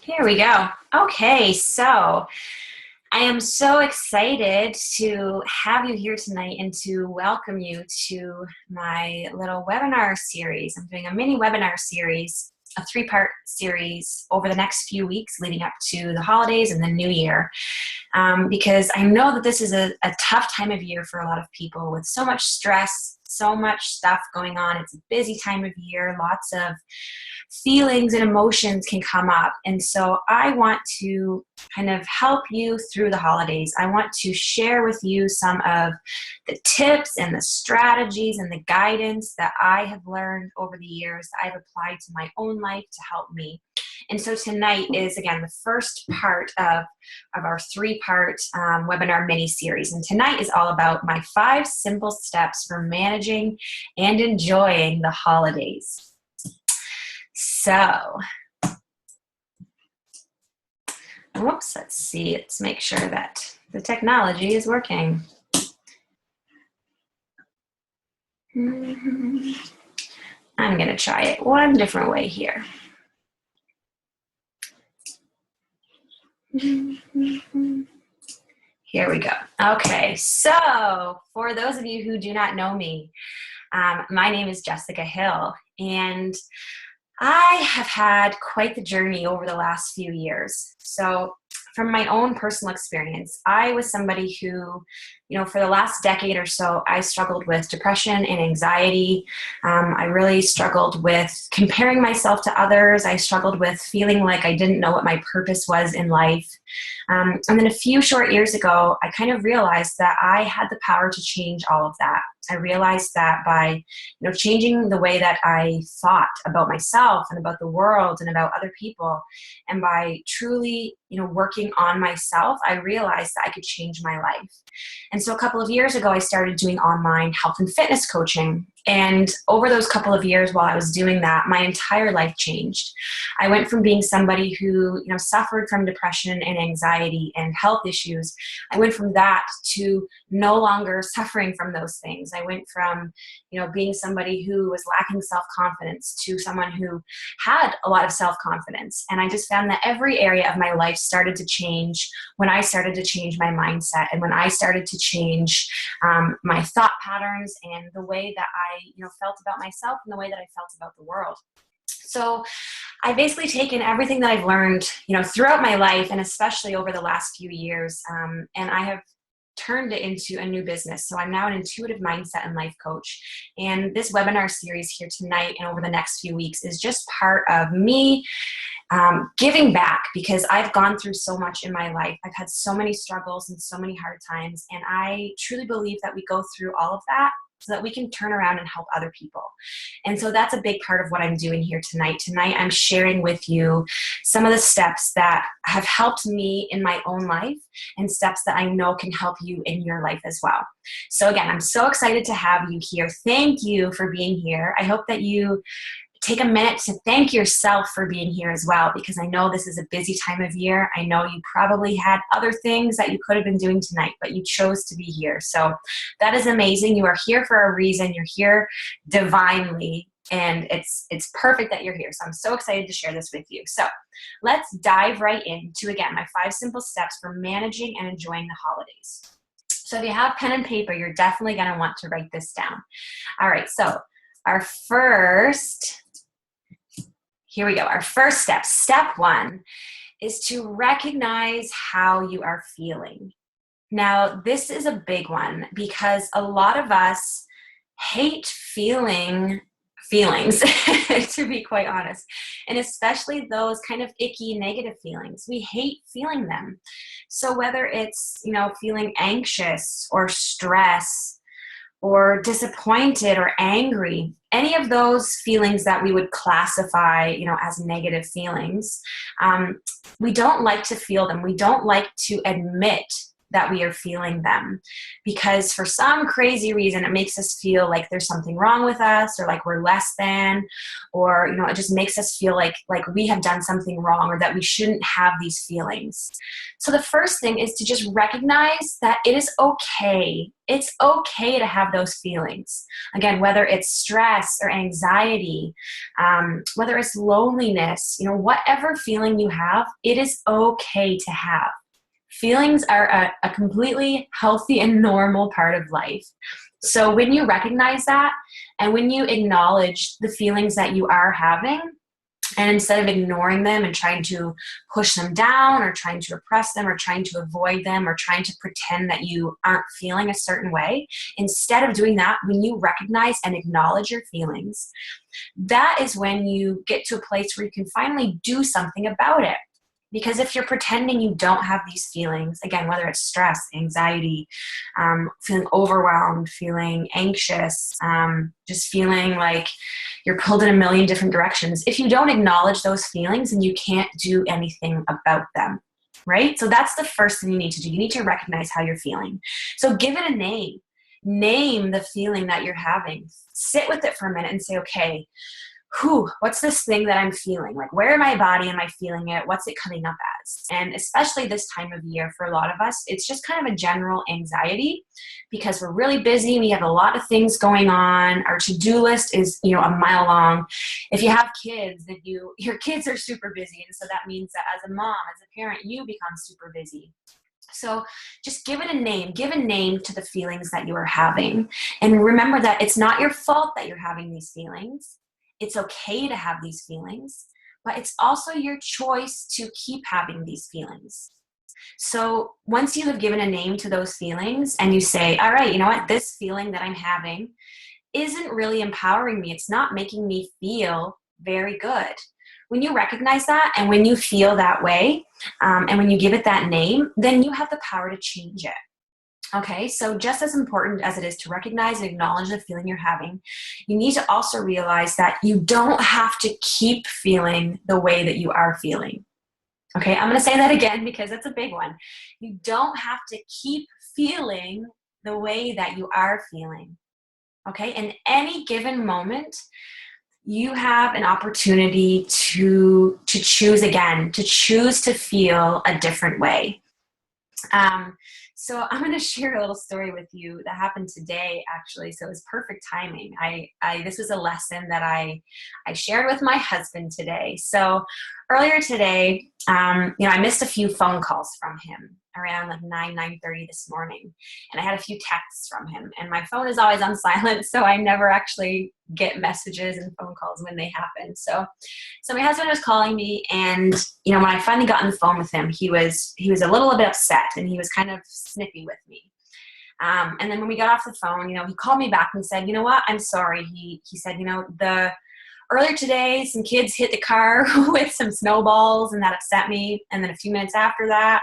Here we go. Okay, so I am so excited to have you here tonight and to welcome you to my little webinar series. I'm doing a mini webinar series, a three-part series over the next few weeks leading up to the holidays and the new year. Because I know that this is a tough time of year for a lot of people with so much stress, so much stuff going on. It's a busy time of year. Lots of feelings and emotions can come up. And so I want to kind of help you through the holidays. I want to share with you some of the tips and the strategies and the guidance that I have learned over the years that I've applied to my own life to help me. And so tonight is, again, the first part of our three-part webinar mini-series. And tonight is all about my 5 simple steps for managing and enjoying the holidays. So, whoops, let's see. Let's make sure that the technology is working. I'm going to try it one different way here. Here we go. Okay, so for those of you who do not know me, my name is Jessica Hill, and I have had quite the journey over the last few years. So from my own personal experience, I was somebody who, for the last decade or so, I struggled with depression and anxiety. I really struggled with comparing myself to others. I struggled with feeling like I didn't know what my purpose was in life. And then a few short years ago, I kind of realized that I had the power to change all of that. I realized that by, changing the way that I thought about myself and about the world and about other people, and by truly, working on myself, I realized that I could change my life. And so a couple of years ago, I started doing online health and fitness coaching. And over those couple of years while I was doing that, my entire life changed. I went from being somebody who, suffered from depression and anxiety and health issues. I went from that to no longer suffering from those things. I went from, being somebody who was lacking self-confidence to someone who had a lot of self-confidence. And I just found that every area of my life started to change when I started to change my mindset and when I started to change my thought patterns and the way that I, felt about myself and the way that I felt about the world. So I've basically taken everything that I've learned, throughout my life and especially over the last few years, and I have turned it into a new business. So I'm now an intuitive mindset and life coach. And this webinar series here tonight and over the next few weeks is just part of me giving back, because I've gone through so much in my life. I've had so many struggles and so many hard times. And I truly believe that we go through all of that so that we can turn around and help other people. And so that's a big part of what I'm doing here tonight. Tonight, I'm sharing with you some of the steps that have helped me in my own life and steps that I know can help you in your life as well. So again, I'm so excited to have you here. Thank you for being here. I hope that you take a minute to thank yourself for being here as well, because I know this is a busy time of year. I know you probably had other things that you could have been doing tonight, but you chose to be here. So that is amazing. You are here for a reason. You're here divinely, and it's perfect that you're here. So I'm so excited to share this with you. So let's dive right into, again, my 5 simple steps for managing and enjoying the holidays. So if you have pen and paper, you're definitely going to want to write this down. All right, so here we go. Our first step, step 1, is to recognize how you are feeling. Now, this is a big one because a lot of us hate feeling feelings, to be quite honest, and especially those kind of icky negative feelings. We hate feeling them. So whether it's, feeling anxious or stress or disappointed or angry, any of those feelings that we would classify, as negative feelings, we don't like to feel them. We don't like to admit that we are feeling them, because for some crazy reason, it makes us feel like there's something wrong with us, or like we're less than, or, it just makes us feel like we have done something wrong, or that we shouldn't have these feelings. So the first thing is to just recognize that it is okay. It's okay to have those feelings. Again, whether it's stress or anxiety, whether it's loneliness, whatever feeling you have, it is okay to have. Feelings are a completely healthy and normal part of life. So when you recognize that, and when you acknowledge the feelings that you are having, and instead of ignoring them and trying to push them down, or trying to repress them, or trying to avoid them, or trying to pretend that you aren't feeling a certain way, instead of doing that, when you recognize and acknowledge your feelings, that is when you get to a place where you can finally do something about it. Because if you're pretending you don't have these feelings, again, whether it's stress, anxiety, feeling overwhelmed, feeling anxious, just feeling like you're pulled in a million different directions, if you don't acknowledge those feelings, then you can't do anything about them, right? So that's the first thing you need to do. You need to recognize how you're feeling. So give it a name. Name the feeling that you're having. Sit with it for a minute and say, okay, what's this thing that I'm feeling? Like, where in my body am I feeling it? What's it coming up as? And especially this time of year, for a lot of us, it's just kind of a general anxiety, because we're really busy. We have a lot of things going on. Our to-do list is, a mile long. If you have kids, your kids are super busy. And so that means that as a mom, as a parent, you become super busy. So just give it a name. Give a name to the feelings that you are having. And remember that it's not your fault that you're having these feelings. It's okay to have these feelings, but it's also your choice to keep having these feelings. So once you have given a name to those feelings, and you say, all right, you know what, this feeling that I'm having isn't really empowering me. It's not making me feel very good. When you recognize that, and when you feel that way, and when you give it that name, then you have the power to change it. Okay, so just as important as it is to recognize and acknowledge the feeling you're having, you need to also realize that you don't have to keep feeling the way that you are feeling. Okay, I'm going to say that again because that's a big one. You don't have to keep feeling the way that you are feeling. Okay, in any given moment, you have an opportunity to choose again, to choose to feel a different way. So I'm going to share a little story with you that happened today, actually. So it was perfect timing. This was a lesson that I shared with my husband today. So earlier today, I missed a few phone calls from him around like 9:30 this morning. And I had a few texts from him. And my phone is always on silent, so I never actually get messages and phone calls when they happen. So my husband was calling me, and when I finally got on the phone with him, he was a little bit upset, and he was kind of snippy with me. And then when we got off the phone, he called me back and said, you know what, I'm sorry. He said, earlier today, some kids hit the car with some snowballs, and that upset me. And then a few minutes after that,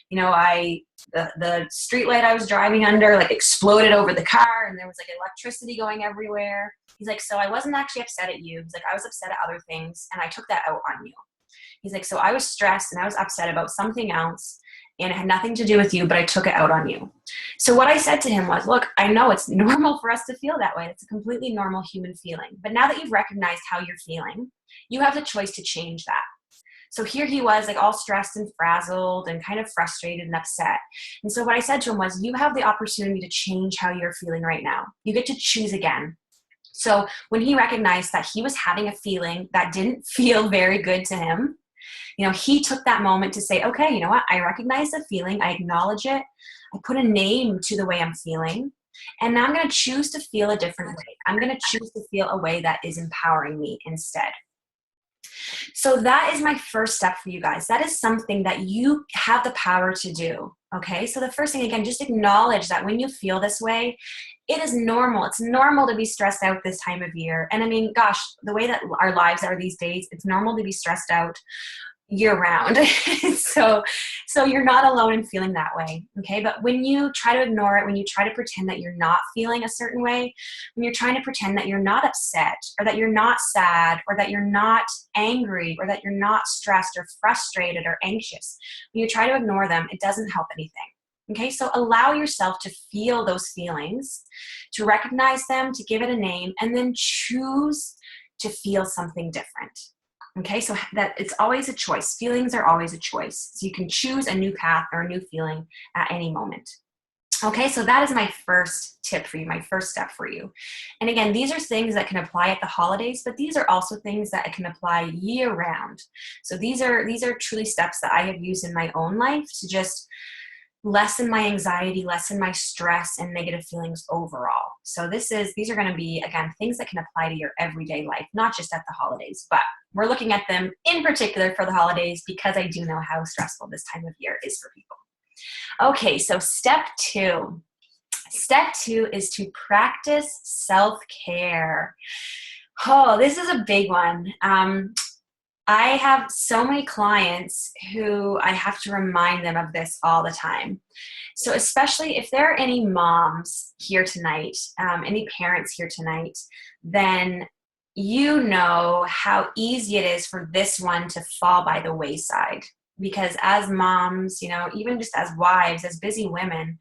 the street light I was driving under exploded over the car, and there was electricity going everywhere. He's like, so I wasn't actually upset at you. He's like, I was upset at other things, and I took that out on you. He's like, so I was stressed and I was upset about something else, and it had nothing to do with you, but I took it out on you. So what I said to him was, look, I know it's normal for us to feel that way. It's a completely normal human feeling. But now that you've recognized how you're feeling, you have the choice to change that. So here he was all stressed and frazzled and kind of frustrated and upset. And so what I said to him was, you have the opportunity to change how you're feeling right now. You get to choose again. So when he recognized that he was having a feeling that didn't feel very good to him, he took that moment to say, okay, you know what? I recognize the feeling. I acknowledge it. I put a name to the way I'm feeling. And now I'm going to choose to feel a different way. I'm going to choose to feel a way that is empowering me instead. So that is my first step for you guys. That is something that you have the power to do. Okay. So the first thing, again, just acknowledge that when you feel this way, it is normal. It's normal to be stressed out this time of year. And I mean, gosh, the way that our lives are these days, it's normal to be stressed out year round. So you're not alone in feeling that way. Okay. But when you try to ignore it, when you try to pretend that you're not feeling a certain way, when you're trying to pretend that you're not upset, or that you're not sad, or that you're not angry, or that you're not stressed or frustrated or anxious, when you try to ignore them, it doesn't help anything. Okay, so allow yourself to feel those feelings, to recognize them, to give it a name, and then choose to feel something different. Okay, so that it's always a choice. Feelings are always a choice. So you can choose a new path or a new feeling at any moment. Okay, so that is my first tip for you, my first step for you. And again, these are things that can apply at the holidays, but these are also things that can apply year round. So these are truly steps that I have used in my own life to just lessen my anxiety, lessen my stress and negative feelings overall. So these are going to be, again, things that can apply to your everyday life, not just at the holidays, but we're looking at them in particular for the holidays because I do know how stressful this time of year is for people. Okay, so step two. Step two is to practice self-care. Oh, this is a big one. I have so many clients who I have to remind them of this all the time. So especially if there are any moms here tonight, any parents here tonight, then you know how easy it is for this one to fall by the wayside. Because as moms, even just as wives, as busy women,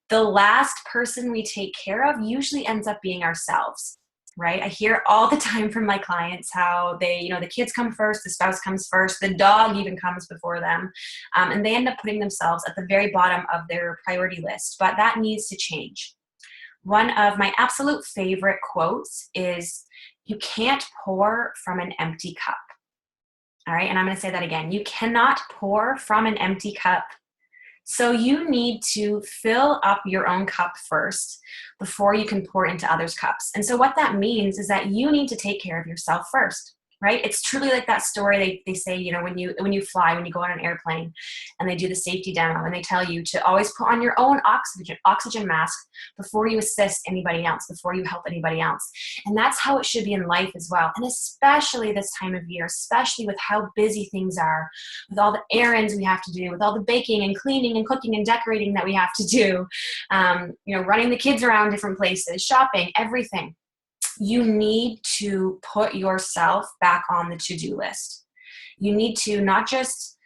the last person we take care of usually ends up being ourselves. Right? I hear all the time from my clients how the kids come first, the spouse comes first, the dog even comes before them, and they end up putting themselves at the very bottom of their priority list. But that needs to change. One of my absolute favorite quotes is, "You can't pour from an empty cup." All right, and I'm going to say that again. You cannot pour from an empty cup. So you need to fill up your own cup first before you can pour into others' cups. And so what that means is that you need to take care of yourself first, right? It's truly like that story they say, when you fly, when you go on an airplane and they do the safety demo and they tell you to always put on your own oxygen mask before you assist anybody else, before you help anybody else. And that's how it should be in life as well. And especially this time of year, especially with how busy things are, with all the errands we have to do, with all the baking and cleaning and cooking and decorating that we have to do, running the kids around different places, shopping, everything. You need to put yourself back on the to-do list. You need to not just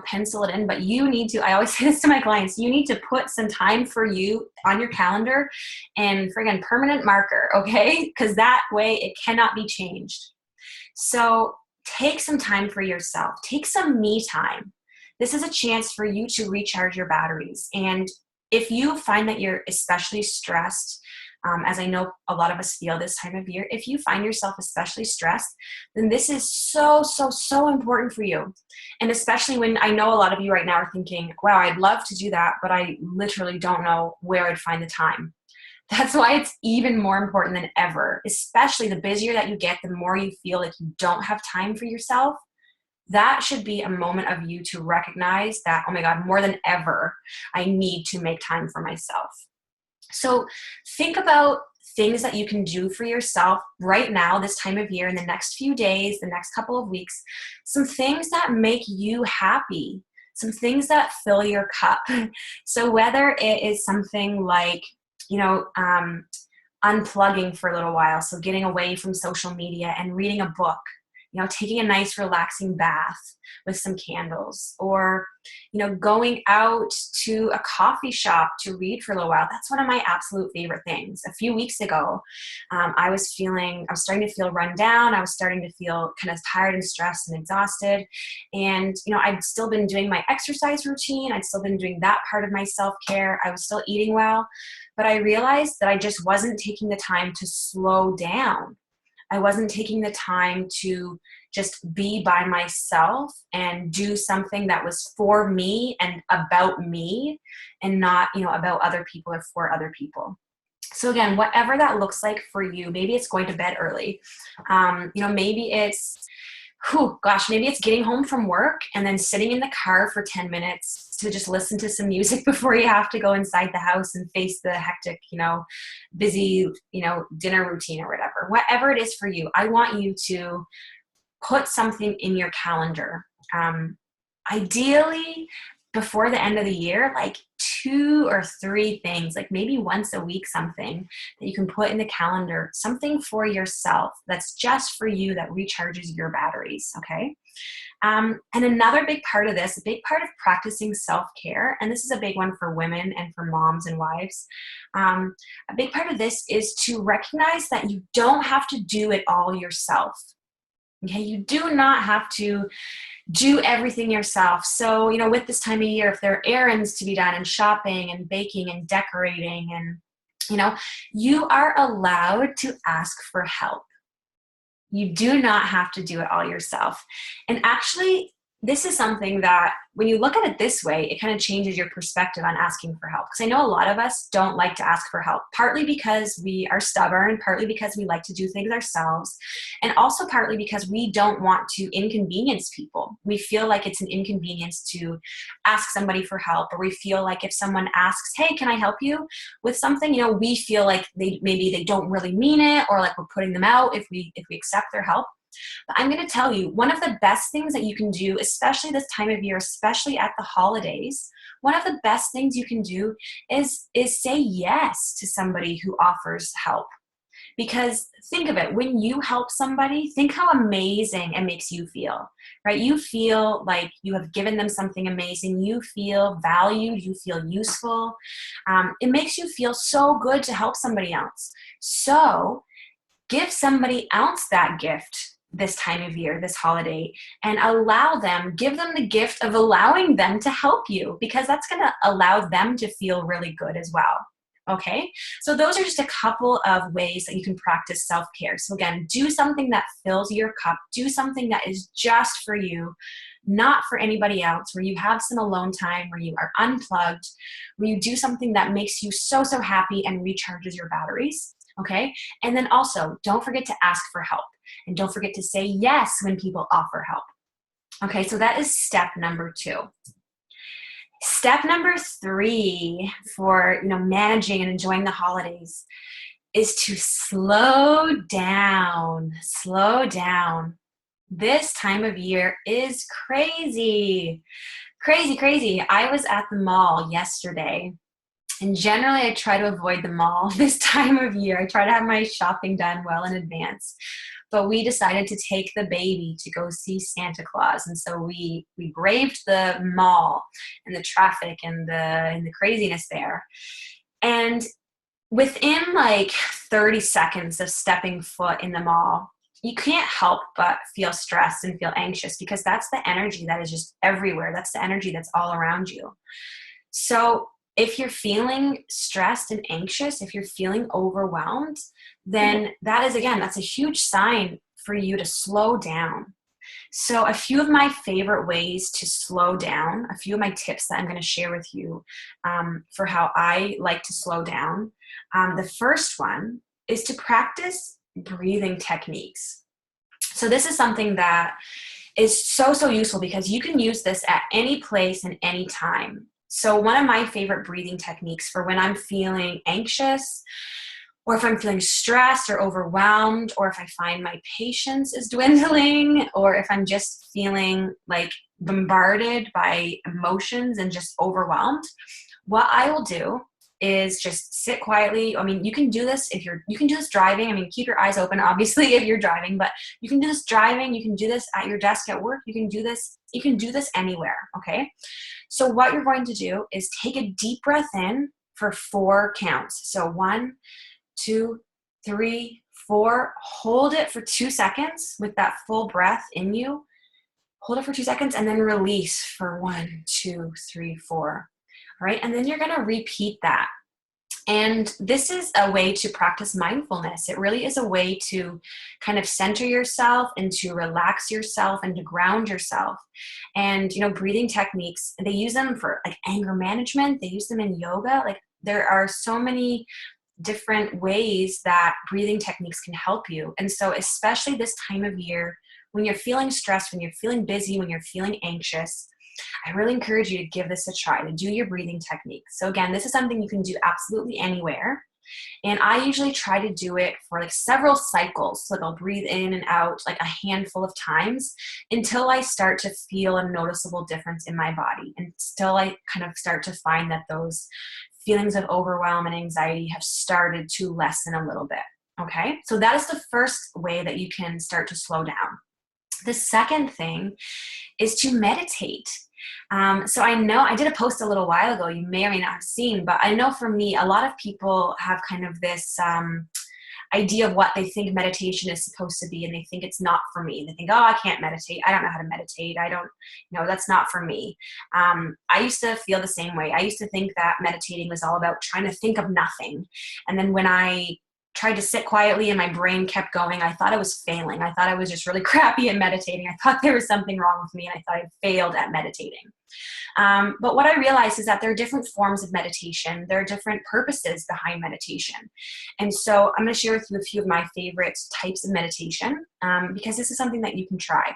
pencil it in, but you need to, I always say this to my clients, you need to put some time for you on your calendar and friggin' permanent marker, okay? Because that way it cannot be changed. So take some time for yourself. Take some me time. This is a chance for you to recharge your batteries. And if you find that you're especially stressed, as I know a lot of us feel this time of year, if you find yourself especially stressed, then this is so, so, so important for you. And especially when I know a lot of you right now are thinking, wow, I'd love to do that, but I literally don't know where I'd find the time. That's why it's even more important than ever, especially the busier that you get, the more you feel like you don't have time for yourself. That should be a moment of you to recognize that, oh my God, more than ever, I need to make time for myself. So think about things that you can do for yourself right now, this time of year, in the next few days, the next couple of weeks, some things that make you happy, some things that fill your cup. So whether it is something like, unplugging for a little while, so getting away from social media and reading a book, taking a nice relaxing bath with some candles, or, going out to a coffee shop to read for a little while. That's one of my absolute favorite things. A few weeks ago, I was starting to feel run down. I was starting to feel kind of tired and stressed and exhausted. And, I'd still been doing my exercise routine. I'd still been doing that part of my self-care. I was still eating well, but I realized that I just wasn't taking the time to slow down. I wasn't taking the time to just be by myself and do something that was for me and about me and not, about other people or for other people. So again, whatever that looks like for you, maybe it's going to bed early. Maybe it's, maybe it's getting home from work and then sitting in the car for 10 minutes to just listen to some music before you have to go inside the house and face the hectic, busy, dinner routine or whatever. Whatever it is for you, I want you to put something in your calendar. Ideally, before the end of the year, like 2 or 3 things, like maybe once a week, something that you can put in the calendar, something for yourself that's just for you, that recharges your batteries, okay? And another big part of this, a big part of practicing self-care, and this is a big one for women and for moms and wives, a big part of this is to recognize that you don't have to do it all yourself. Okay, you do not have to do everything yourself. So, with this time of year, if there are errands to be done and shopping and baking and decorating and, you are allowed to ask for help. You do not have to do it all yourself. And actually, this is something that when you look at it this way, it kind of changes your perspective on asking for help. Because I know a lot of us don't like to ask for help, partly because we are stubborn, partly because we like to do things ourselves, and also partly because we don't want to inconvenience people. We feel like it's an inconvenience to ask somebody for help, or we feel like if someone asks, hey, can I help you with something? We feel like maybe they don't really mean it, or like we're putting them out if we accept their help. But I'm going to tell you, one of the best things that you can do, especially this time of year, especially at the holidays, one of the best things you can do is say yes to somebody who offers help. Because think of it, when you help somebody, think how amazing it makes you feel, right? You feel like you have given them something amazing. You feel valued. You feel useful. It makes you feel so good to help somebody else. So give somebody else that gift this time of year, this holiday, and give them the gift of allowing them to help you, because that's going to allow them to feel really good as well. Okay, so those are just a couple of ways that you can practice self-care. So again, do something that fills your cup, do something that is just for you, not for anybody else, where you have some alone time, where you are unplugged, where you do something that makes you so happy and recharges your batteries. Okay, and then also don't forget to ask for help, and don't forget to say yes when people offer help. Okay, so that is step number 2. Step number 3 for managing and enjoying the holidays is to slow down. Slow down. This time of year is crazy. Crazy. I was at the mall yesterday. And generally, I try to avoid the mall this time of year. I try to have my shopping done well in advance. But we decided to take the baby to go see Santa Claus. And so we braved the mall and the traffic and the craziness there. And within like 30 seconds of stepping foot in the mall, you can't help but feel stressed and feel anxious, because that's the energy that is just everywhere. That's the energy that's all around you. So if you're feeling stressed and anxious, if you're feeling overwhelmed, then that's a huge sign for you to slow down. So a few of my favorite ways to slow down, a few of my tips that I'm going to share with you for how I like to slow down. The first one is to practice breathing techniques. So this is something that is so useful, because you can use this at any place and any time. So one of my favorite breathing techniques for when I'm feeling anxious, or if I'm feeling stressed or overwhelmed, or if I find my patience is dwindling, or if I'm just feeling like bombarded by emotions and just overwhelmed, what I will do is just sit quietly. I mean, you can do this you can do this driving. I mean, keep your eyes open, obviously, if you're driving, but you can do this driving. You can do this at your desk at work. You can do this anywhere. Okay. So what you're going to do is take a deep breath in for 4 counts. So 1, 2, 3, 4. Hold it for 2 seconds with that full breath in you. Hold it for 2 seconds and then release for 1, 2, 3, 4. All right. And then you're going to repeat that. And this is a way to practice mindfulness. It really is a way to kind of center yourself and to relax yourself and to ground yourself. And, breathing techniques, they use them for like anger management. They use them in yoga. Like there are so many different ways that breathing techniques can help you. And so especially this time of year, when you're feeling stressed, when you're feeling busy, when you're feeling anxious, I really encourage you to give this a try, to do your breathing technique. So again, this is something you can do absolutely anywhere. And I usually try to do it for like several cycles. So I'll breathe in and out like a handful of times until I start to feel a noticeable difference in my body. And still I kind of start to find that those feelings of overwhelm and anxiety have started to lessen a little bit. Okay. So that is the first way that you can start to slow down. The second thing is to meditate. So I know I did a post a little while ago, you may or may not have seen, but I know for me, a lot of people have kind of this idea of what they think meditation is supposed to be, and they think it's not for me. They think, oh, I can't meditate. I don't know how to meditate. I don't, that's not for me. I used to feel the same way. I used to think that meditating was all about trying to think of nothing. And then when I tried to sit quietly and my brain kept going, I thought I was failing. I thought I was just really crappy at meditating. I thought there was something wrong with me, and I thought I failed at meditating. But what I realized is that there are different forms of meditation. There are different purposes behind meditation. And so I'm going to share with you a few of my favorite types of meditation, because this is something that you can try.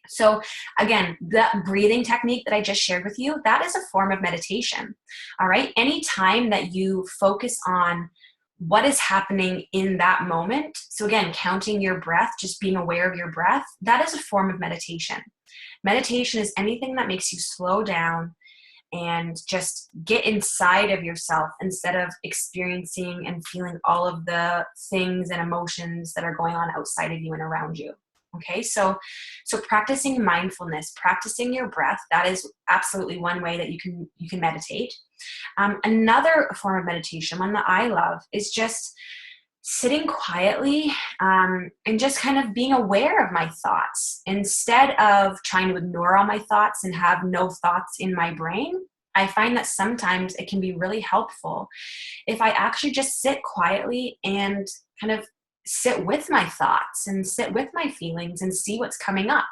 So again, that breathing technique that I just shared with you, that is a form of meditation. All right. Anytime that you focus on what is happening in that moment. So again, counting your breath, just being aware of your breath, that is a form of meditation. Meditation is anything that makes you slow down and just get inside of yourself instead of experiencing and feeling all of the things and emotions that are going on outside of you and around you. Okay, so practicing mindfulness, practicing your breath, that is absolutely one way that you can meditate. Another form of meditation, one that I love, is just sitting quietly and just kind of being aware of my thoughts. Instead of trying to ignore all my thoughts and have no thoughts in my brain, I find that sometimes it can be really helpful if I actually just sit quietly and kind of sit with my thoughts and sit with my feelings and see what's coming up.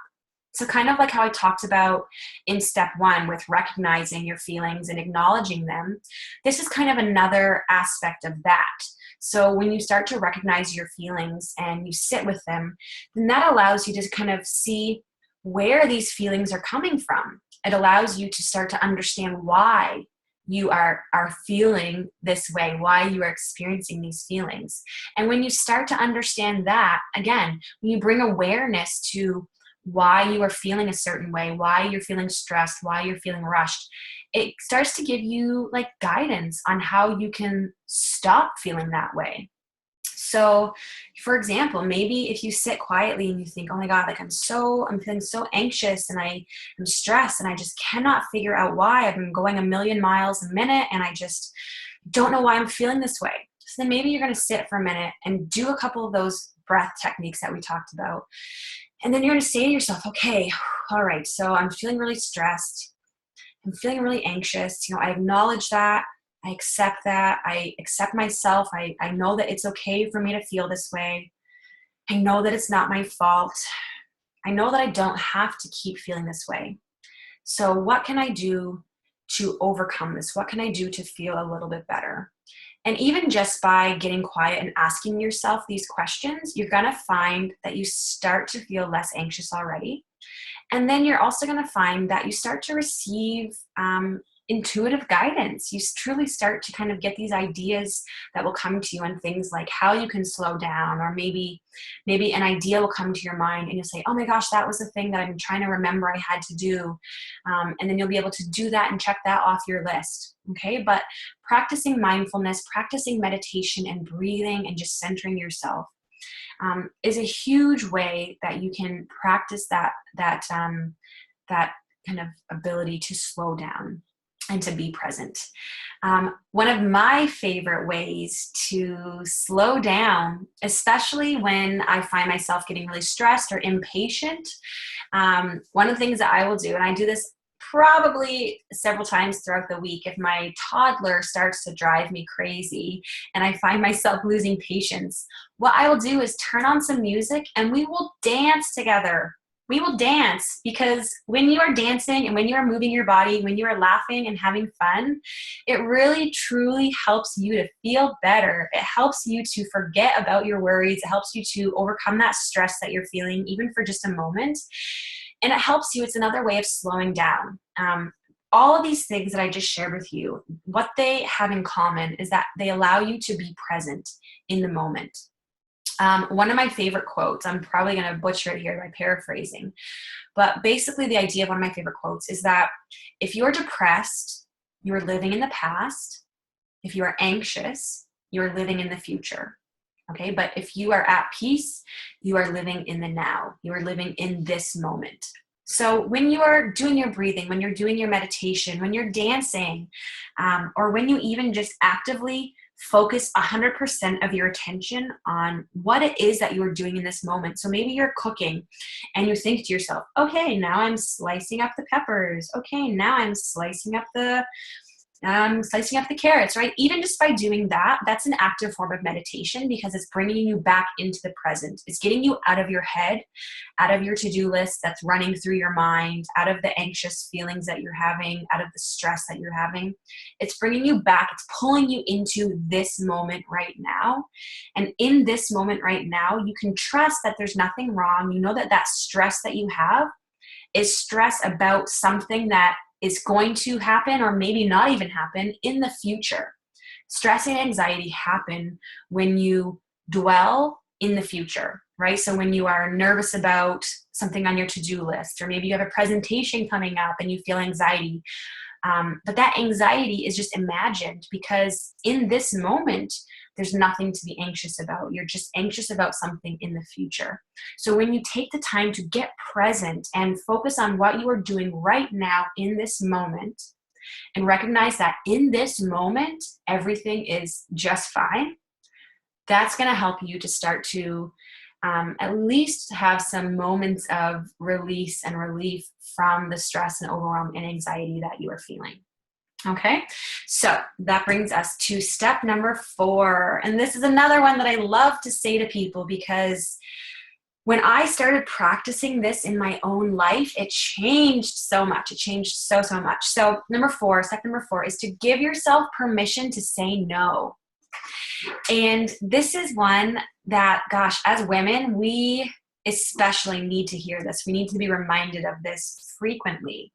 So kind of like how I talked about in step 1 with recognizing your feelings and acknowledging them, this is kind of another aspect of that. So when you start to recognize your feelings and you sit with them, then that allows you to kind of see where these feelings are coming from. It allows you to start to understand why you are feeling this way, why you are experiencing these feelings. And when you start to understand that, again, when you bring awareness to why you are feeling a certain way, why you're feeling stressed, why you're feeling rushed, it starts to give you like guidance on how you can stop feeling that way. So for example, maybe if you sit quietly and you think, oh my God, like I'm feeling so anxious and I'm stressed and I just cannot figure out why. I've been going a million miles a minute and I just don't know why I'm feeling this way. So then maybe you're going to sit for a minute and do a couple of those breath techniques that we talked about. And then you're going to say to yourself, okay, all right, so I'm feeling really stressed. I'm feeling really anxious. I acknowledge that. I accept that. I accept myself. I know that it's okay for me to feel this way. I know that it's not my fault. I know that I don't have to keep feeling this way. So what can I do to overcome this? What can I do to feel a little bit better? And even just by getting quiet and asking yourself these questions, you're going to find that you start to feel less anxious already. And then you're also going to find that you start to receive intuitive guidance. You truly start to kind of get these ideas that will come to you on things like how you can slow down, or maybe an idea will come to your mind and you'll say, oh my gosh, that was the thing that I've been trying to remember I had to do. And then you'll be able to do that and check that off your list. Okay. But practicing mindfulness, practicing meditation and breathing and just centering yourself is a huge way that you can practice that kind of ability to slow down and to be present. One of my favorite ways to slow down, especially when I find myself getting really stressed or impatient, one of the things that I will do, and I do this probably several times throughout the week, if my toddler starts to drive me crazy and I find myself losing patience, what I will do is turn on some music and we will dance together. We will dance, because when you are dancing and when you are moving your body, when you are laughing and having fun, it really truly helps you to feel better. It helps you to forget about your worries. It helps you to overcome that stress that you're feeling, even for just a moment. And it helps you. It's another way of slowing down. All of these things that I just shared with you, what they have in common is that they allow you to be present in the moment. One of my favorite quotes, I'm probably going to butcher it here by paraphrasing, but basically the idea of one of my favorite quotes is that if you're depressed, you're living in the past. If you are anxious, you're living in the future. Okay, but if you are at peace, you are living in the now. You are living in this moment. So when you are doing your breathing, when you're doing your meditation, when you're dancing, or when you even just actively focus 100% of your attention on what it is that you are doing in this moment. So maybe you're cooking and you think to yourself, okay, now I'm slicing up the peppers. Okay, now I'm slicing up the carrots, right? Even just by doing that, that's an active form of meditation because it's bringing you back into the present. It's getting you out of your head, out of your to-do list that's running through your mind, out of the anxious feelings that you're having, out of the stress that you're having. It's bringing you back. It's pulling you into this moment right now. And in this moment right now, you can trust that there's nothing wrong. You know that that stress that you have is stress about something that is going to happen or maybe not even happen in the future. Stress and anxiety happen when you dwell in the future, right? So when you are nervous about something on your to-do list, or maybe you have a presentation coming up and you feel anxiety, but that anxiety is just imagined because in this moment, there's nothing to be anxious about. You're just anxious about something in the future. So when you take the time to get present and focus on what you are doing right now in this moment, and recognize that in this moment, everything is just fine, that's going to help you to start to at least have some moments of release and relief from the stress and overwhelm and anxiety that you are feeling. Okay, so that brings us to step number 4. And this is another one that I love to say to people because when I started practicing this in my own life, it changed so much. It changed so much. So step number 4 is to give yourself permission to say no. And this is one that, gosh, as women, we especially need to hear this. We need to be reminded of this frequently.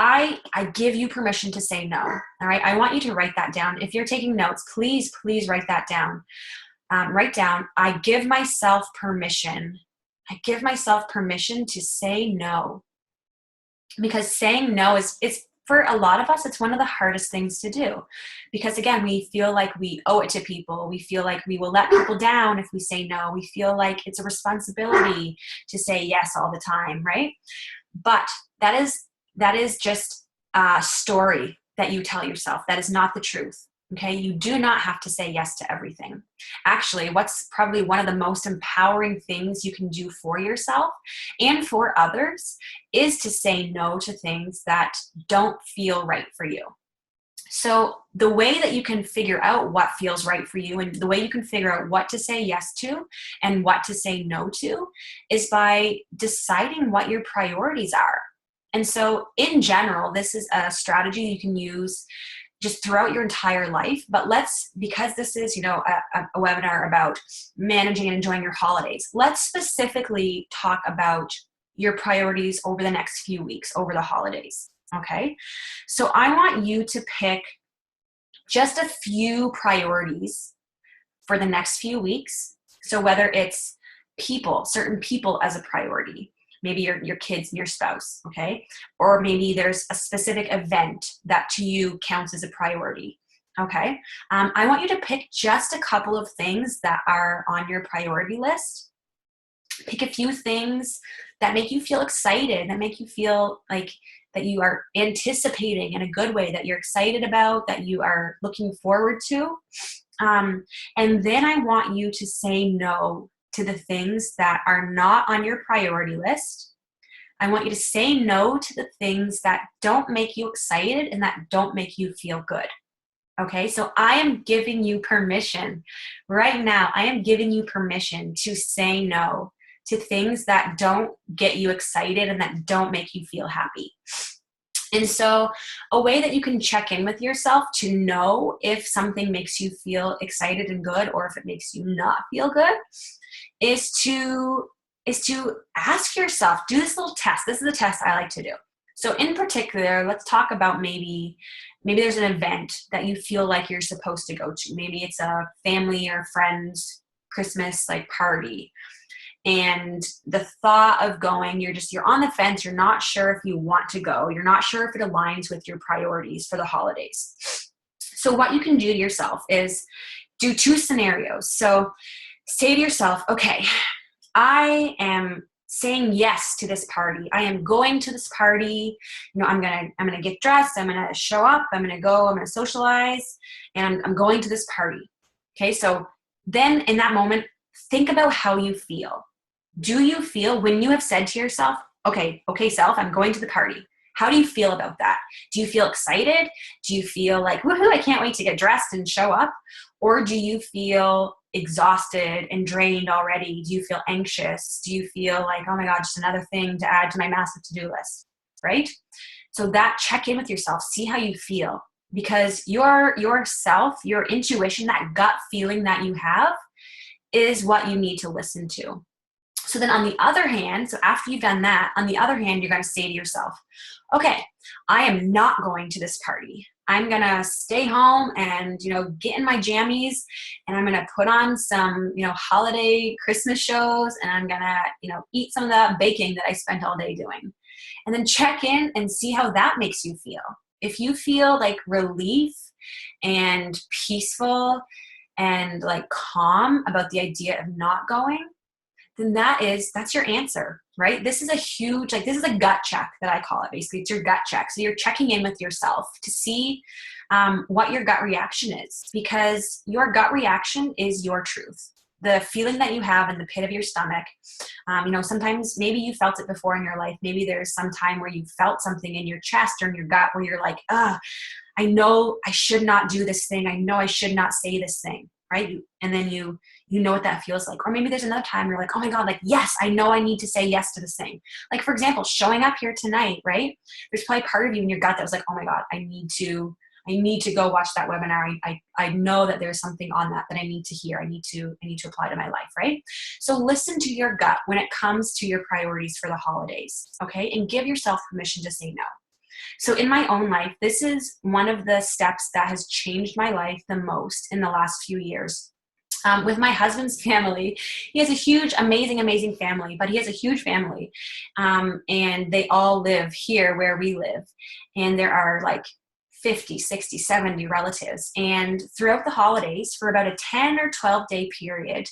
I give you permission to say no. All right. I want you to write that down. If you're taking notes, please write that down. Write down, I give myself permission. I give myself permission to say no. Because saying no is for a lot of us, it's one of the hardest things to do. Because again, we feel like we owe it to people. We feel like we will let people down if we say no. We feel like it's a responsibility to say yes all the time, right? But that is just a story that you tell yourself. That is not the truth. Okay, you do not have to say yes to everything. Actually, what's probably one of the most empowering things you can do for yourself and for others is to say no to things that don't feel right for you. So the way that you can figure out what feels right for you and the way you can figure out what to say yes to and what to say no to is by deciding what your priorities are. And so in general, this is a strategy you can use just throughout your entire life. But because this is, a webinar about managing and enjoying your holidays, let's specifically talk about your priorities over the next few weeks, over the holidays. Okay. So I want you to pick just a few priorities for the next few weeks. So whether it's certain people as a priority, maybe your kids and your spouse, okay? Or maybe there's a specific event that to you counts as a priority, okay? I want you to pick just a couple of things that are on your priority list. Pick a few things that make you feel excited, that make you feel like that you are anticipating in a good way, that you're excited about, that you are looking forward to. And then I want you to say no to the things that are not on your priority list. I want you to say no to the things that don't make you excited and that don't make you feel good. Okay, so I am giving you permission right now. I am giving you permission to say no to things that don't get you excited and that don't make you feel happy. And so a way that you can check in with yourself to know if something makes you feel excited and good or if it makes you not feel good is to ask yourself, do this little test. This is a test I like to do. So in particular, let's talk about maybe there's an event that you feel like you're supposed to go to. Maybe it's a family or friends Christmas party. And the thought of going, you're on the fence. You're not sure if you want to go. You're not sure if it aligns with your priorities for the holidays. So what you can do to yourself is do two scenarios. So say to yourself, okay, I am saying yes to this party. I am going to this party. I'm gonna get dressed. I'm gonna show up. I'm gonna go. I'm gonna socialize, and I'm going to this party. Okay, so then in that moment, think about how you feel. Do you feel when you have said to yourself, okay, self, I'm going to the party? How do you feel about that? Do you feel excited? Do you feel like, woohoo, I can't wait to get dressed and show up? Or do you feel exhausted and drained already? Do you feel anxious? Do you feel like, oh my God, just another thing to add to my massive to-do list, right? So that, check in with yourself, see how you feel, because yourself, your intuition, that gut feeling that you have is what you need to listen to. So then on the other hand, so after you've done that, on the other hand, you're going to say to yourself, okay, I am not going to this party. I'm going to stay home and, get in my jammies, and I'm going to put on some, holiday Christmas shows, and I'm going to, eat some of the baking that I spent all day doing. And then check in and see how that makes you feel. If you feel like relief and peaceful and like calm about the idea of not going, then that's your answer, right? This is a huge, this is a gut check that I call it. Basically, it's your gut check. So you're checking in with yourself to see what your gut reaction is, because your gut reaction is your truth. The feeling that you have in the pit of your stomach, sometimes maybe you felt it before in your life. Maybe there's some time where you felt something in your chest or in your gut where you're like, I know I should not do this thing. I know I should not say this thing, right? And then you know what that feels like. Or maybe there's another time you're like, oh my God, yes, I know I need to say yes to this thing. Like, for example, showing up here tonight, right? There's probably part of you in your gut that was like, oh my God, I need to go watch that webinar. I know that there's something on that I need to hear. I need to apply to my life, right? So listen to your gut when it comes to your priorities for the holidays, okay? And give yourself permission to say no. So in my own life, this is one of the steps that has changed my life the most in the last few years. With my husband's family, he has a huge, amazing family, but he has a huge family. And they all live here where we live. And there are 50, 60, 70 relatives. And throughout the holidays, for about a 10 or 12 day period,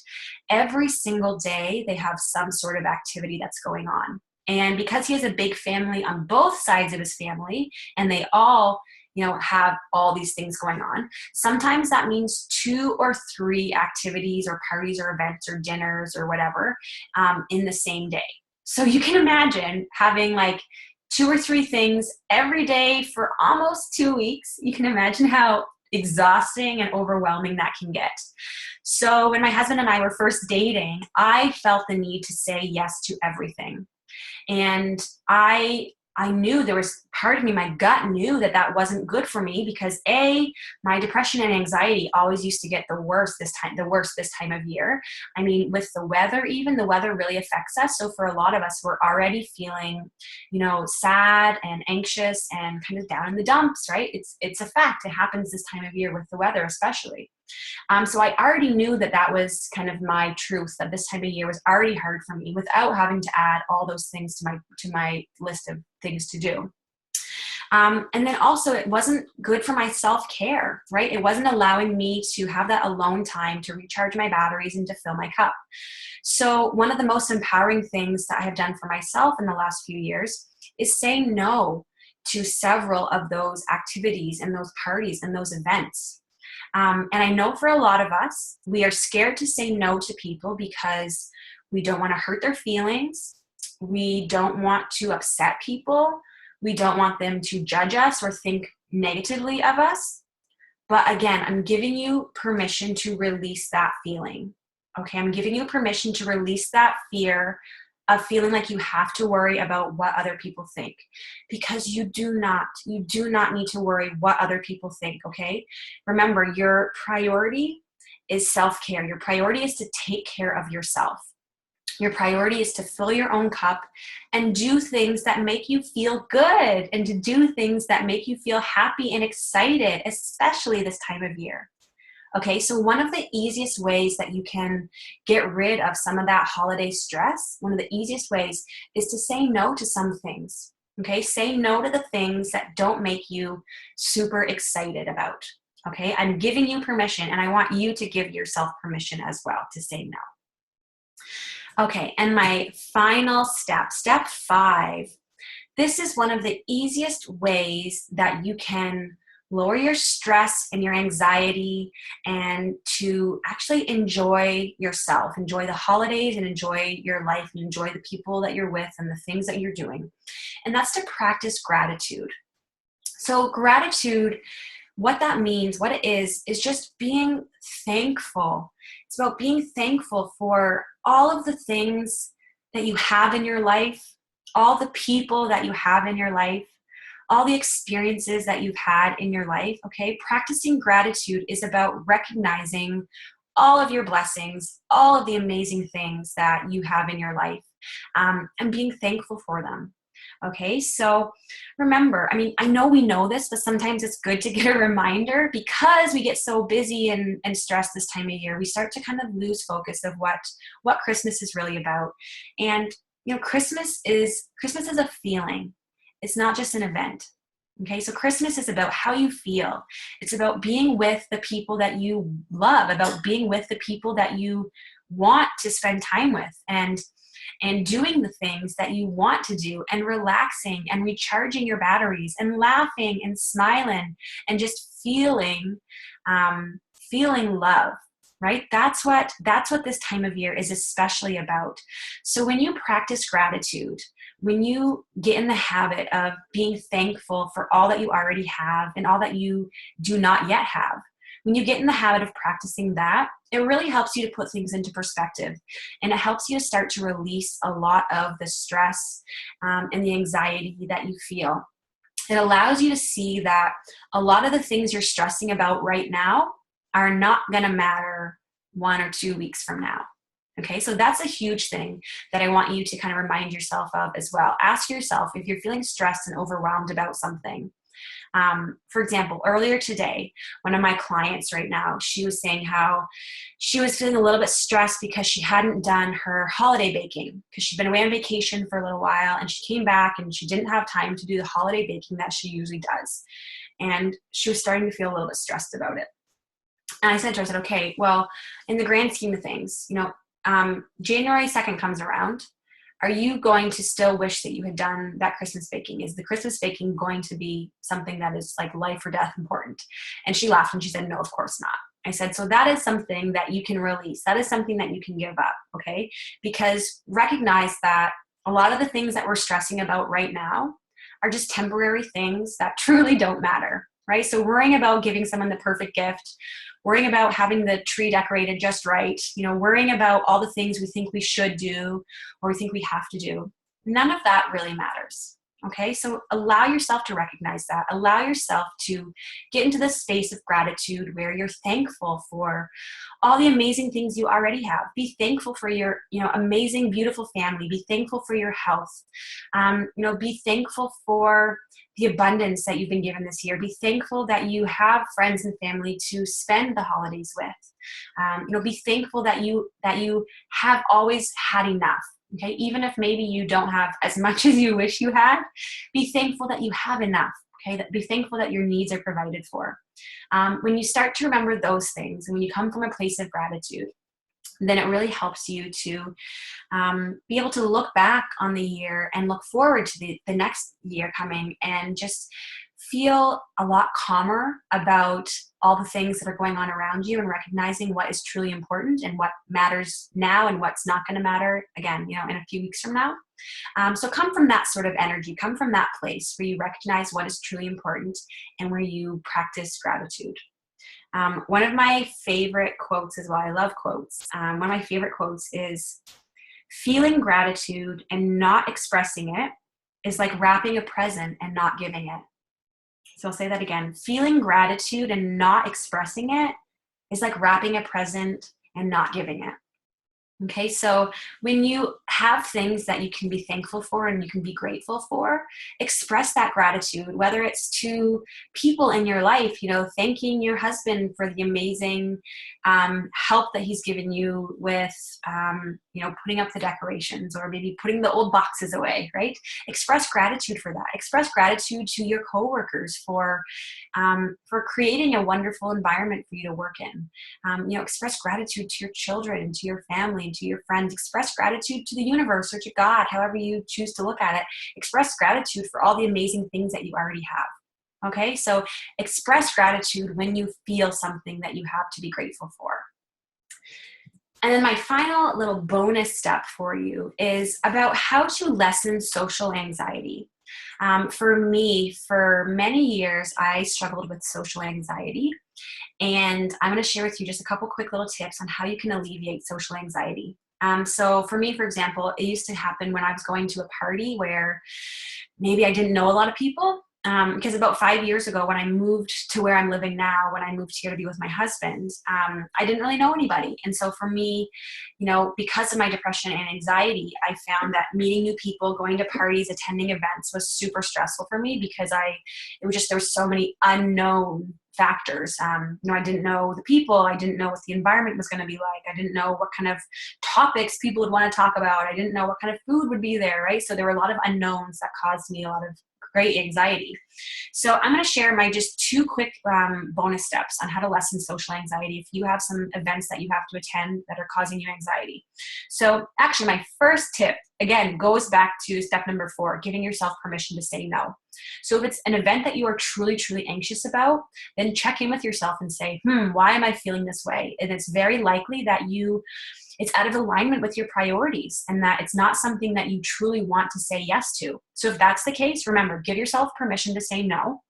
every single day they have some sort of activity that's going on. And because he has a big family on both sides of his family, and they all, have all these things going on, sometimes that means 2 or 3 activities or parties or events or dinners or whatever in the same day. So you can imagine having 2 or 3 things every day for almost 2 weeks. You can imagine how exhausting and overwhelming that can get. So when my husband and I were first dating, I felt the need to say yes to everything. And I knew there was part of me, my gut knew that wasn't good for me, because my depression and anxiety always used to get the worst this time of year. I mean, with the weather, even the weather really affects us. So for a lot of us, we're already feeling, sad and anxious and kind of down in the dumps, right? It's a fact. It happens this time of year with the weather, especially. So I already knew that was kind of my truth, that this time of year was already hard for me without having to add all those things to my list of things to do. And then also it wasn't good for my self-care, right? It wasn't allowing me to have that alone time to recharge my batteries and to fill my cup. So one of the most empowering things that I have done for myself in the last few years is saying no to several of those activities and those parties and those events. And I know for a lot of us, we are scared to say no to people because we don't want to hurt their feelings. We don't want to upset people. We don't want them to judge us or think negatively of us. But again, I'm giving you permission to release that feeling. Okay, I'm giving you permission to release that fear of feeling like you have to worry about what other people think, because you do not need to worry what other people think, okay? Remember, your priority is self-care. Your priority is to take care of yourself. Your priority is to fill your own cup and do things that make you feel good, and to do things that make you feel happy and excited, especially this time of year. Okay, so one of the easiest ways that you can get rid of some of that holiday stress, one of the easiest ways is to say no to some things. Okay, say no to the things that don't make you super excited about. Okay, I'm giving you permission, and I want you to give yourself permission as well to say no. Okay, and my final step, step 5, this is one of the easiest ways that you can lower your stress and your anxiety and to actually enjoy yourself, enjoy the holidays and enjoy your life and enjoy the people that you're with and the things that you're doing. And that's to practice gratitude. So gratitude, what that means, what it is just being thankful. It's about being thankful for all of the things that you have in your life, all the people that you have in your life, all the experiences that you've had in your life, okay? Practicing gratitude is about recognizing all of your blessings, all of the amazing things that you have in your life, and being thankful for them. Okay, so remember, I mean, I know we know this, but sometimes it's good to get a reminder because we get so busy and stressed this time of year. We start to kind of lose focus of what Christmas is really about. And you know, Christmas is a feeling. It's not just an event. Okay, so Christmas is about how you feel. It's about being with the people that you love, about being with the people that you want to spend time with, and doing the things that you want to do, and relaxing and recharging your batteries and laughing and smiling and just feeling love, right? That's what this time of year is especially about. So when you practice gratitude, when you get in the habit of being thankful for all that you already have and all that you do not yet have, when you get in the habit of practicing that, it really helps you to put things into perspective, and it helps you to start to release a lot of the stress and the anxiety that you feel. It allows you to see that a lot of the things you're stressing about right now are not going to matter 1 or 2 weeks from now. Okay, so that's a huge thing that I want you to kind of remind yourself of as well. Ask yourself if you're feeling stressed and overwhelmed about something. For example, earlier today, one of my clients right now, she was saying how she was feeling a little bit stressed because she hadn't done her holiday baking because she'd been away on vacation for a little while, and she came back and she didn't have time to do the holiday baking that she usually does. And she was starting to feel a little bit stressed about it. And I said to her, I said, okay, well, in the grand scheme of things, you know, January 2nd comes around. Are you going to still wish that you had done that Christmas baking? Is the Christmas baking going to be something that is like life or death important? And she laughed and she said, no, of course not. I said, so that is something that you can release. That is something that you can give up, okay? Because recognize that a lot of the things that we're stressing about right now are just temporary things that truly don't matter, right? So worrying about giving someone the perfect gift, worrying about having the tree decorated just right, you know, worrying about all the things we think we should do or we think we have to do, none of that really matters. Okay, so allow yourself to recognize that. Allow yourself to get into the space of gratitude where you're thankful for all the amazing things you already have. Be thankful for your, you know, amazing, beautiful family. Be thankful for your health. Be thankful for the abundance that you've been given this year. Be thankful that you have friends and family to spend the holidays with. Be thankful that you have always had enough. Okay, even if maybe you don't have as much as you wish you had, be thankful that you have enough. Okay, be thankful that your needs are provided for. When you start to remember those things, and when you come from a place of gratitude, then it really helps you to be able to look back on the year and look forward to the next year coming, and just feel a lot calmer about all the things that are going on around you, and recognizing what is truly important and what matters now and what's not going to matter again, you know, in a few weeks from now. So come from that sort of energy, come from that place where you recognize what is truly important and where you practice gratitude. One of my favorite quotes is, well, I love quotes. One of my favorite quotes is, feeling gratitude and not expressing it is like wrapping a present and not giving it. So I'll say that again. Feeling gratitude and not expressing it is like wrapping a present and not giving it. Okay, so when you have things that you can be thankful for and you can be grateful for, express that gratitude, whether it's to people in your life, thanking your husband for the amazing help that he's given you with, putting up the decorations or maybe putting the old boxes away, right? Express gratitude for that. Express gratitude to your coworkers for creating a wonderful environment for you to work in. Express gratitude to your children and to your family and to your friends. Express gratitude to the universe or to God, however you choose to look at it. Express gratitude for all the amazing things that you already have. Okay, so express gratitude when you feel something that you have to be grateful for. And then my final little bonus step for you is about how to lessen social anxiety. For me, for many years, I struggled with social anxiety. And I'm going to share with you just a couple quick little tips on how you can alleviate social anxiety. So for me, for example, it used to happen when I was going to a party where maybe I didn't know a lot of people. Because about 5 years ago, when I moved to where I'm living now, when I moved here to be with my husband, I didn't really know anybody. And so for me, because of my depression and anxiety, I found that meeting new people, going to parties, attending events was super stressful for me because there was so many unknown factors. I didn't know the people. I didn't know what the environment was going to be like. I didn't know what kind of topics people would want to talk about. I didn't know what kind of food would be there, right? So there were a lot of unknowns that caused me a lot of great anxiety. So I'm going to share my just 2 quick bonus steps on how to lessen social anxiety if you have some events that you have to attend that are causing you anxiety. So actually my first tip, again, goes back to step number 4, giving yourself permission to say no. So if it's an event that you are truly, truly anxious about, then check in with yourself and say, why am I feeling this way? And it's very likely that it's out of alignment with your priorities and that it's not something that you truly want to say yes to. So if that's the case, remember, give yourself permission to say no.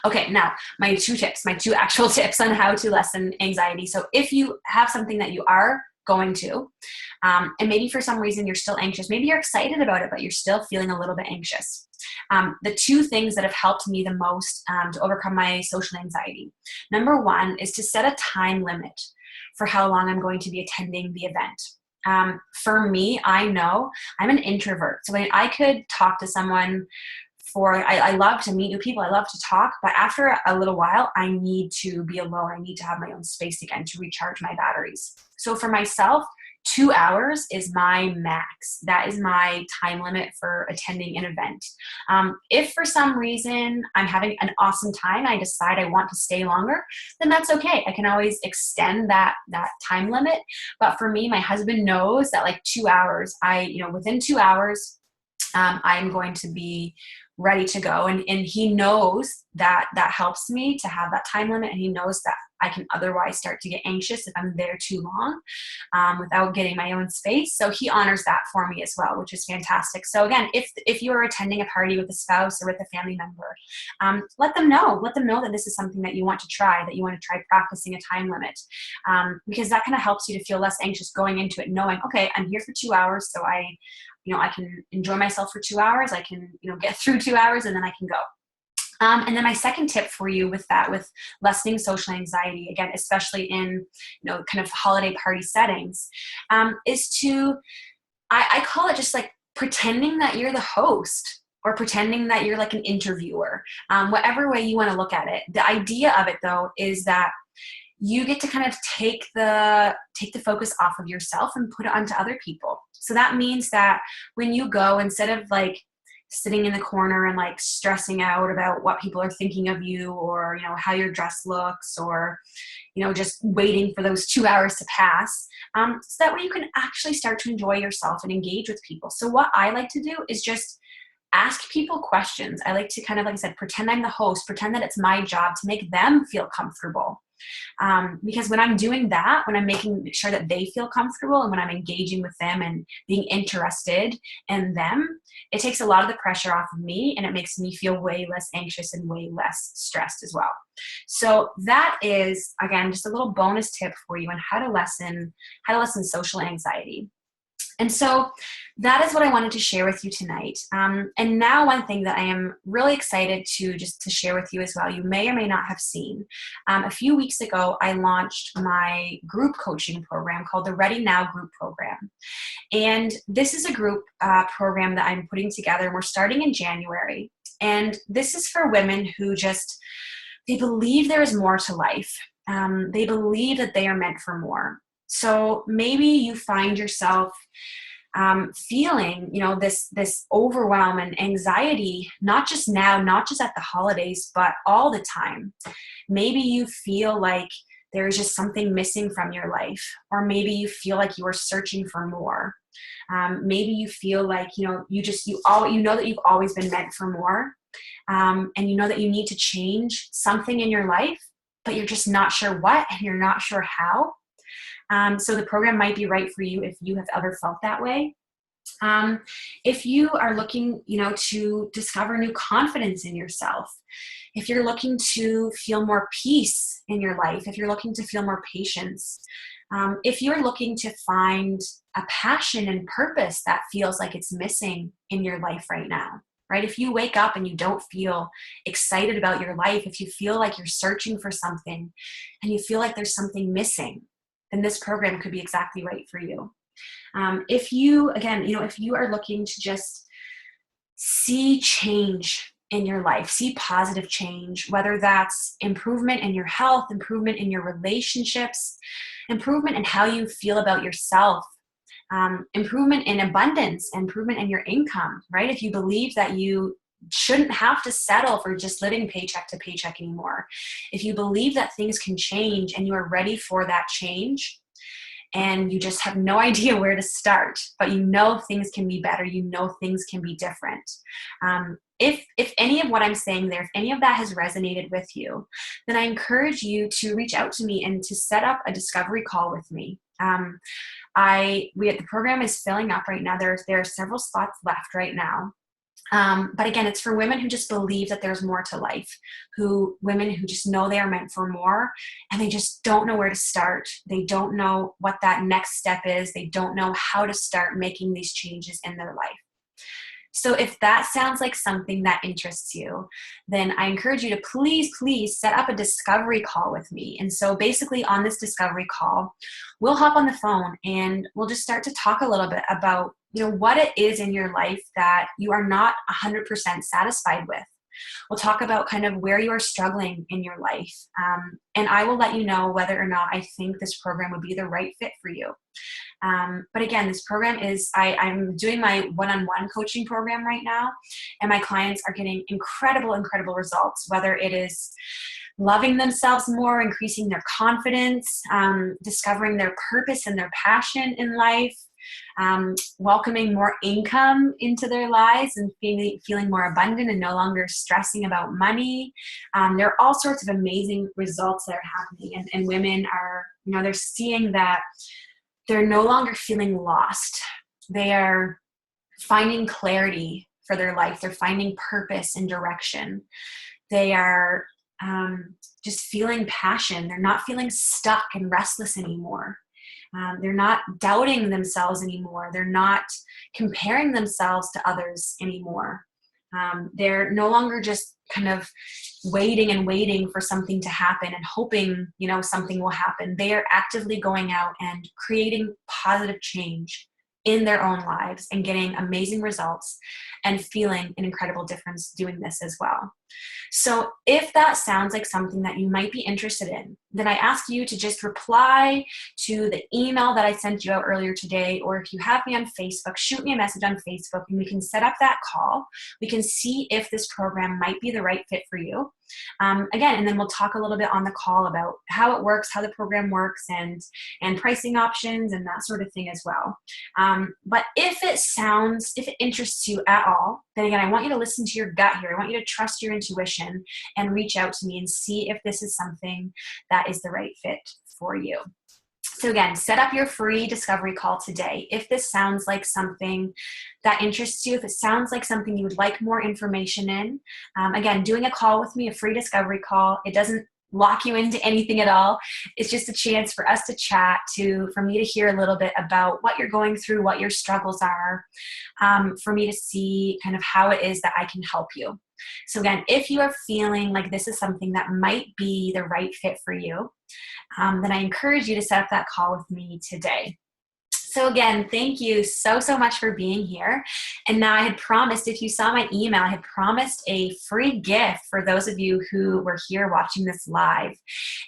Okay, now my 2 actual tips on how to lessen anxiety. So if you have something that you are going to, and maybe for some reason you're still anxious, maybe you're excited about it, but you're still feeling a little bit anxious. The 2 things that have helped me the most to overcome my social anxiety. Number 1 is to set a time limit for how long I'm going to be attending the event. For me, I know I'm an introvert. So I could talk to someone I love to meet new people. I love to talk, but after a little while, I need to be alone. I need to have my own space again to recharge my batteries. So for myself, 2 hours is my max. That is my time limit for attending an event. If for some reason I'm having an awesome time, I decide I want to stay longer, then that's okay. I can always extend that time limit. But for me, my husband knows that like 2 hours, within 2 hours, I'm going to be ready to go. And he knows that helps me to have that time limit. And he knows that I can otherwise start to get anxious if I'm there too long without getting my own space. So he honors that for me as well, which is fantastic. So again, if you are attending a party with a spouse or with a family member, let them know that this is something that you want to try, practicing a time limit, because that kind of helps you to feel less anxious going into it, knowing, okay, I'm here for 2 hours. So I can enjoy myself for 2 hours. I can, get through 2 hours and then I can go. And then my second tip for you with lessening social anxiety, again, especially in, kind of holiday party settings, is I call it just like pretending that you're the host or pretending that you're like an interviewer, whatever way you want to look at it. The idea of it though, is that you get to kind of take the focus off of yourself and put it onto other people. So that means that when you go, instead of like sitting in the corner and like stressing out about what people are thinking of you or, how your dress looks or, just waiting for those 2 hours to pass, so that way you can actually start to enjoy yourself and engage with people. So what I like to do is just ask people questions. I like to kind of, like I said, pretend I'm the host, pretend that it's my job to make them feel comfortable. Because when I'm doing that, when I'm making sure that they feel comfortable and when I'm engaging with them and being interested in them, it takes a lot of the pressure off of me and it makes me feel way less anxious and way less stressed as well. So that is, again, just a little bonus tip for you on how to lessen social anxiety. And so that is what I wanted to share with you tonight. And now one thing that I am really excited to share with you as well, you may or may not have seen. A few weeks ago, I launched my group coaching program called the Ready Now Group Program. And this is a group program that I'm putting together, and we're starting in January. And this is for women who they believe there is more to life. They believe that they are meant for more. So maybe you find yourself feeling, this overwhelm and anxiety, not just now, not just at the holidays, but all the time. Maybe you feel like there is just something missing from your life, or maybe you feel like you are searching for more. Maybe you feel like, you know that you've always been meant for more, and you know that you need to change something in your life, but you're just not sure what, and you're not sure how. So the program might be right for you if you have ever felt that way. If you are looking, to discover new confidence in yourself, if you're looking to feel more peace in your life, if you're looking to feel more patience, if you're looking to find a passion and purpose that feels like it's missing in your life right now, right? If you wake up and you don't feel excited about your life, if you feel like you're searching for something and you feel like there's something missing, then this program could be exactly right for you. If you are looking to just see change in your life, see positive change, whether that's improvement in your health, improvement in your relationships, improvement in how you feel about yourself, improvement in abundance, improvement in your income, right? If you believe that you shouldn't have to settle for just living paycheck to paycheck anymore, if you believe that things can change and you are ready for that change, and you just have no idea where to start, but things can be better, things can be different. If any of what I'm saying there, if any of that has resonated with you, then I encourage you to reach out to me and to set up a discovery call with me. The program is filling up right now. There are several spots left right now. But again, it's for women who just believe that there's more to life, women who just know they are meant for more, and they just don't know where to start. They don't know what that next step is. They don't know how to start making these changes in their life. So if that sounds like something that interests you, then I encourage you to please set up a discovery call with me. And so basically on this discovery call, we'll hop on the phone and we'll just start to talk a little bit about, what it is in your life that you are not 100% satisfied with. We'll talk about kind of where you are struggling in your life. And I will let you know whether or not I think this program would be the right fit for you. But again, this program I'm doing my one-on-one coaching program right now, and my clients are getting incredible results, whether it is loving themselves more, increasing their confidence, discovering their purpose and their passion in life, welcoming more income into their lives and feeling more abundant and no longer stressing about money. There are all sorts of amazing results that are happening, and women are, they're seeing that they're no longer feeling lost. They are finding clarity for their life. They're finding purpose and direction. They are just feeling passion. They're not feeling stuck and restless anymore. They're not doubting themselves anymore. They're not comparing themselves to others anymore. They're no longer just kind of waiting for something to happen and hoping, something will happen. They are actively going out and creating positive change in their own lives and getting amazing results and feeling an incredible difference doing this as well. So if that sounds like something that you might be interested in, then I ask you to just reply to the email that I sent you out earlier today, or if you have me on Facebook, shoot me a message on Facebook and we can set up that call. We can see if this program might be the right fit for you. Again, and then we'll talk a little bit on the call about how it works, how the program works, and pricing options and that sort of thing as well. But if it interests you at all, then again, I want you to listen to your gut here. I want you to trust your intuition and reach out to me and see if this is something that is the right fit for you. So again, set up your free discovery call today. If this sounds like something that interests you, if it sounds like something you would like more information in, again, doing a call with me, a free discovery call, it doesn't lock you into anything at all. It's just a chance for us to chat, for me to hear a little bit about what you're going through, what your struggles are, for me to see kind of how it is that I can help you. So again, if you are feeling like this is something that might be the right fit for you, then I encourage you to set up that call with me today. So again, thank you so, so much for being here. And now I had promised, if you saw my email, I had promised a free gift for those of you who were here watching this live.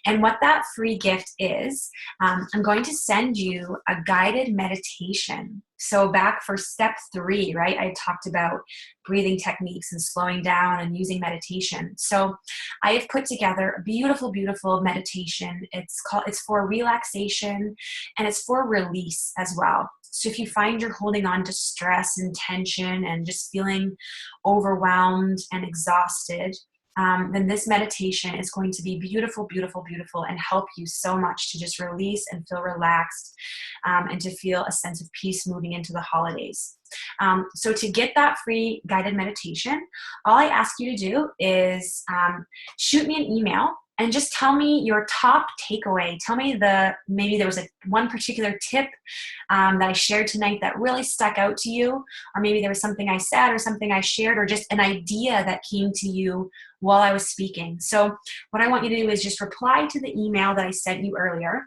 And what that free gift is, I'm going to send you a guided meditation. So back for step 3, right, I talked about breathing techniques and slowing down and using meditation. So I have put together a beautiful, beautiful meditation. It's for relaxation and it's for release as well. So if you find you're holding on to stress and tension and just feeling overwhelmed and exhausted, then this meditation is going to be beautiful, beautiful, beautiful, and help you so much to just release and feel relaxed, and to feel a sense of peace moving into the holidays. So to get that free guided meditation, all I ask you to do is shoot me an email and just tell me your top takeaway. Tell me maybe there was one particular tip that I shared tonight that really stuck out to you, or maybe there was something I said or something I shared or just an idea that came to you while I was speaking. So what I want you to do is just reply to the email that I sent you earlier.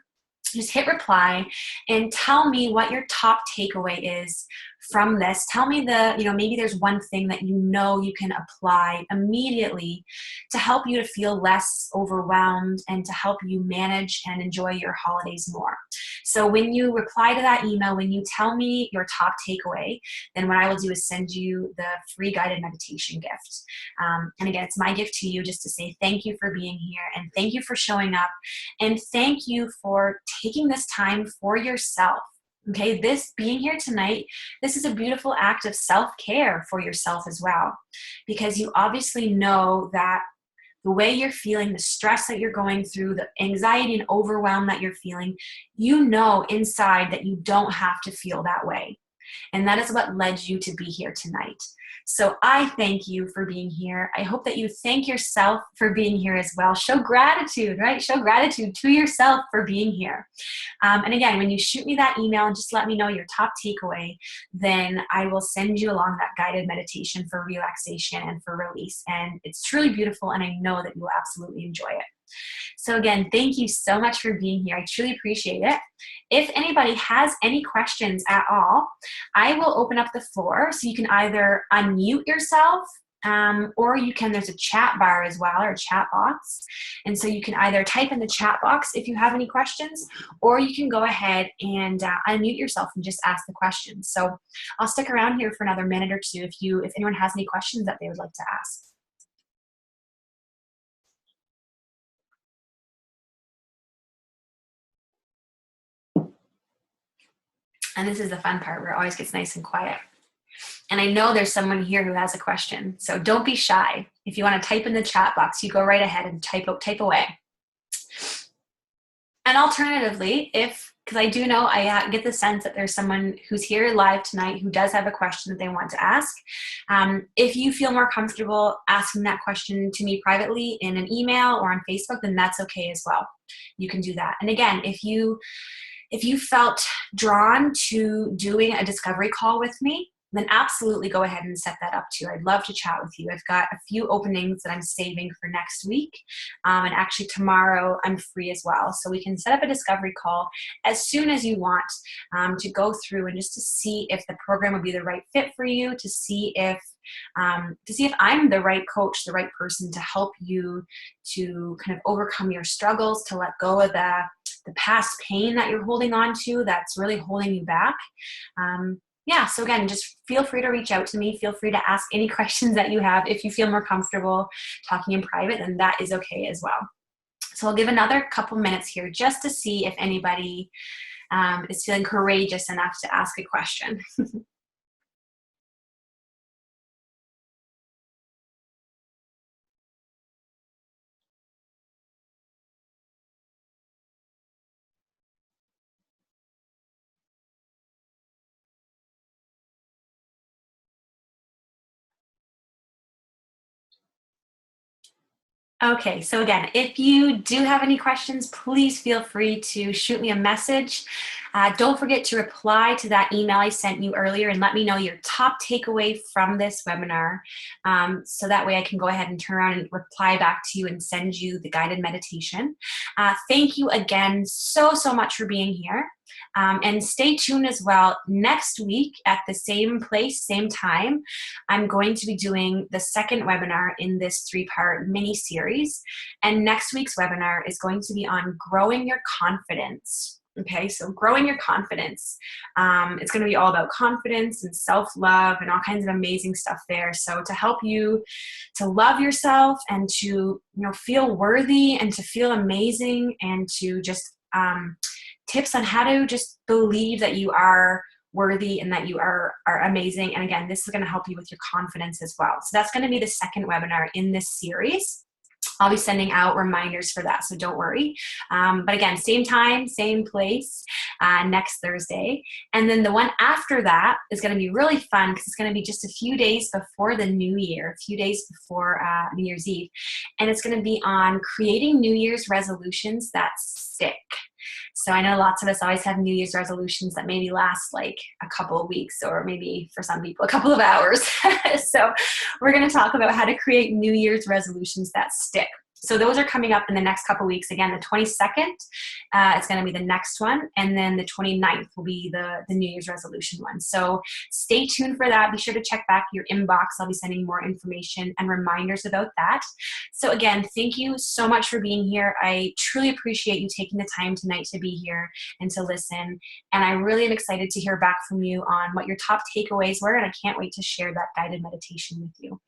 Just hit reply and tell me what your top takeaway is from this. Tell me maybe there's one thing that you can apply immediately to help you to feel less overwhelmed and to help you manage and enjoy your holidays more. So when you reply to that email, when you tell me your top takeaway, then what I will do is send you the free guided meditation gift. And again, it's my gift to you just to say thank you for being here and thank you for showing up and thank you for taking this time for yourself. Okay, this being here tonight, this is a beautiful act of self-care for yourself as well, because you obviously know that the way you're feeling, the stress that you're going through, the anxiety and overwhelm that you're feeling, you know inside that you don't have to feel that way. And that is what led you to be here tonight. So I thank you for being here. I hope that you thank yourself for being here as well. Show gratitude, right? Show gratitude to yourself for being here. And again, when you shoot me that email and just let me know your top takeaway, then I will send you along that guided meditation for relaxation and for release. And it's truly beautiful, and I know that you will absolutely enjoy it. So again, thank you so much for being here. I truly appreciate it. If anybody has any questions at all, I will open up the floor. So you can either unmute yourself, or there's a chat bar as well, or a chat box. And so you can either type in the chat box if you have any questions, or you can go ahead and unmute yourself and just ask the questions. So I'll stick around here for another minute or two if anyone has any questions that they would like to ask. And this is the fun part where it always gets nice and quiet. And I know there's someone here who has a question. So don't be shy. If you want to type in the chat box, you go right ahead and type away. And alternatively, because I do know I get the sense that there's someone who's here live tonight who does have a question that they want to ask. If you feel more comfortable asking that question to me privately in an email or on Facebook, then that's okay as well. You can do that. And again, if you felt drawn to doing a discovery call with me, then absolutely go ahead and set that up too. I'd love to chat with you. I've got a few openings that I'm saving for next week. And actually tomorrow I'm free as well. So we can set up a discovery call as soon as you want, to go through and just to see if the program would be the right fit for you, to see if I'm the right coach, the right person to help you to kind of overcome your struggles, to let go of the past pain that you're holding on to that's really holding you back. So again, just feel free to reach out to me. Feel free to ask any questions that you have. If you feel more comfortable talking in private, then that is okay as well. So I'll give another couple minutes here just to see if anybody is feeling courageous enough to ask a question. Okay, so again, if you do have any questions, please feel free to shoot me a message. Don't forget to reply to that email I sent you earlier and let me know your top takeaway from this webinar. So that way I can go ahead and turn around and reply back to you and send you the guided meditation. Thank you again so much for being here. And stay tuned as well. Next week at the same place, same time, I'm going to be doing the second webinar in this 3-part mini series. And next week's webinar is going to be on growing your confidence. Okay, so growing your confidence. It's going to be all about confidence and self-love and all kinds of amazing stuff there. So to help you to love yourself and to feel worthy and to feel amazing and to just tips on how to just believe that you are worthy and that you are amazing. And again, this is going to help you with your confidence as well. So that's going to be the second webinar in this series. I'll be sending out reminders for that, so don't worry. But again, same time, same place, next Thursday. And then the one after that is going to be really fun because it's going to be just a few days before the new year, a few days before New Year's Eve. And it's going to be on creating New Year's resolutions that stick. So I know lots of us always have New Year's resolutions that maybe last like a couple of weeks or maybe for some people a couple of hours. So we're going to talk about how to create New Year's resolutions that stick. So those are coming up in the next couple of weeks. Again, the 22nd, it's going to be the next one. And then the 29th will be the New Year's resolution one. So stay tuned for that. Be sure to check back your inbox. I'll be sending more information and reminders about that. So again, thank you so much for being here. I truly appreciate you taking the time tonight to be here and to listen. And I really am excited to hear back from you on what your top takeaways were. And I can't wait to share that guided meditation with you.